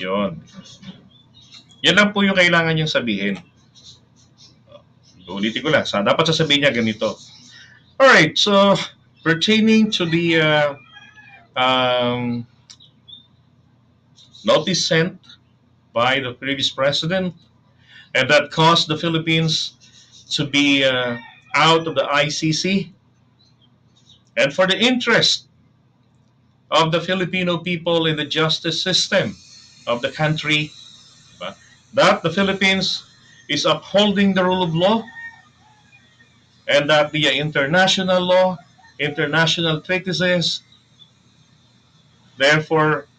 Yun. Yan lang po yung kailangan niyang sabihin. Ulitin ko lang. Dapat sasabihin niya ganito. Alright, so pertaining to the um, notice sent by the previous president, and that caused the Philippines to be out of the ICC, and for the interest of the Filipino people in the justice system of the country, that the Philippines is upholding the rule of law, and that the international law, international treatises, therefore,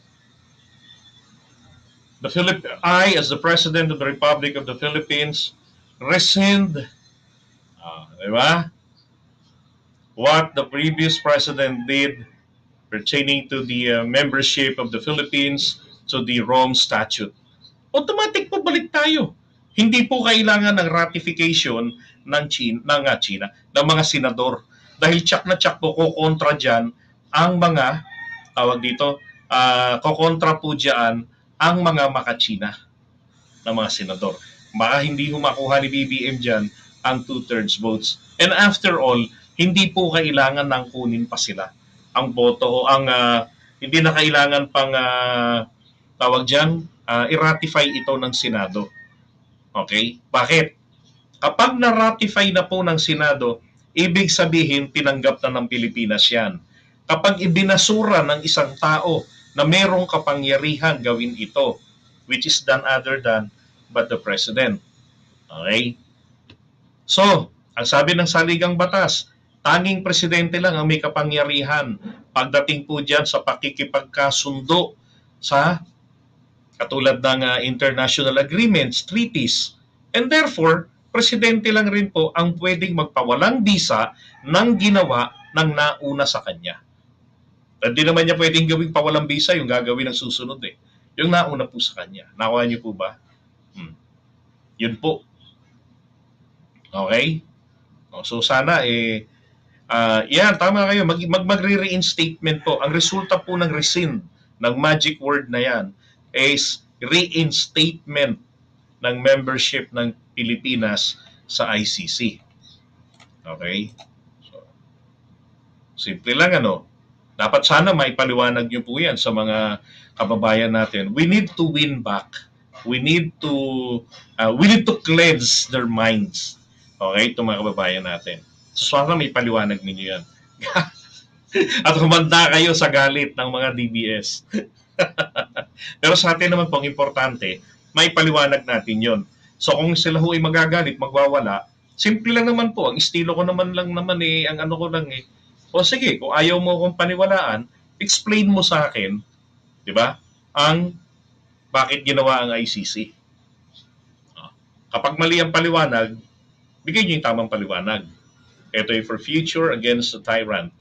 I, as the President of the Republic of the Philippines, rescind, diba, what the previous president did pertaining to the membership of the Philippines to the Rome Statute. Automatic po balik tayo. Hindi po kailangan ng ratification ng China, ng mga senador. Dahil tsak na tsak po kukontra dyan ang mga, tawag dito, kukontra po dyan ang mga maka-China ng mga senador. Baka hindi makuha ni BBM dyan ang 2/3 votes. And after all, hindi po kailangan nang kunin pa sila ang boto o ang hindi na kailangan pang tawag dyan, i-ratify ito ng Senado. Okay? Bakit? Kapag na-ratify na po ng Senado, ibig sabihin tinanggap na ng Pilipinas yan. Kapag ibinasura ng isang tao na merong kapangyarihan gawin ito, which is none other than but the President. Okay? So, ang sabi ng saligang batas, tanging presidente lang ang may kapangyarihan pagdating po dyan sa pakikipagkasundo sa katulad ng international agreements, treaties, and therefore, presidente lang rin po ang pwedeng magpawalang bisa ng ginawa ng nauna sa kanya. Hindi naman niya pwedeng gawing pawalang bisa yung gagawin ng susunod eh. Yung nauna po sa kanya. Nakuha niyo po ba? Yun po. Okay? So sana yan, tama kayo. Magre-reinstatement po. Ang resulta po ng rescind, ng magic word na yan, is reinstatement ng membership ng Pilipinas sa ICC. Okay? So, simple lang Dapat sana maipaliwanag nyo po yan sa mga kababayan natin. We need to win back. We need to cleanse their minds. Okay? Itong mga kababayan natin. So sana may paliwanag ninyo yan. At humanda kayo sa galit ng mga DBS. Pero sa atin naman pong importante, may paliwanag natin yon. So kung sila ho ay magagalit, magwawala, simple lang naman po. Ang estilo ko naman ang ano ko lang o sige, kung ayaw mo akong paniwalaan, explain mo sa akin, di ba, ang bakit ginawa ang ICC. Kapag mali ang paliwanag, bigay niyo yung tamang paliwanag. Ito ay for future against the tyrant.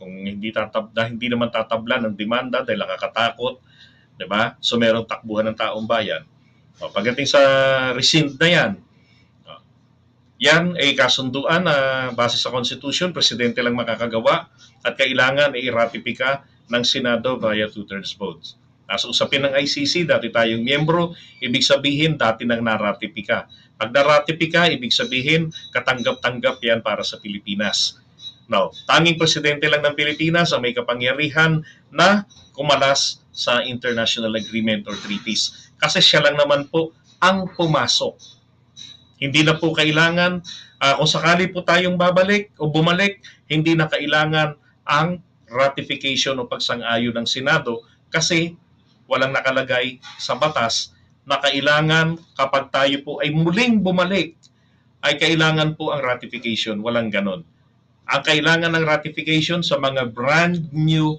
Kung hindi naman tatabla ng demanda dahil nakakatakot, di ba? So merong takbuhan ng taong bayan. Pagdating sa rescind na yan ay kasunduan na base sa Constitution, presidente lang makakagawa at kailangan ay i-ratifika ng Senado via 2/3 votes. Sa usapin ng ICC, dati tayong miyembro, ibig sabihin dati nang naratifika. Pag naratifika, ibig sabihin katanggap-tanggap yan para sa Pilipinas. Now, tanging presidente lang ng Pilipinas ang may kapangyarihan na kumalas sa international agreement or treaties. Kasi siya lang naman po ang pumasok. Hindi na po kailangan, kung sakali po tayong babalik o bumalik, hindi na kailangan ang ratification o pagsang-ayon ng Senado kasi walang nakalagay sa batas na kailangan kapag tayo po ay muling bumalik, ay kailangan po ang ratification. Walang ganon. Ang kailangan ng ratification sa mga brand new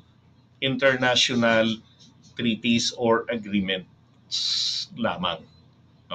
international treaties or agreements lamang.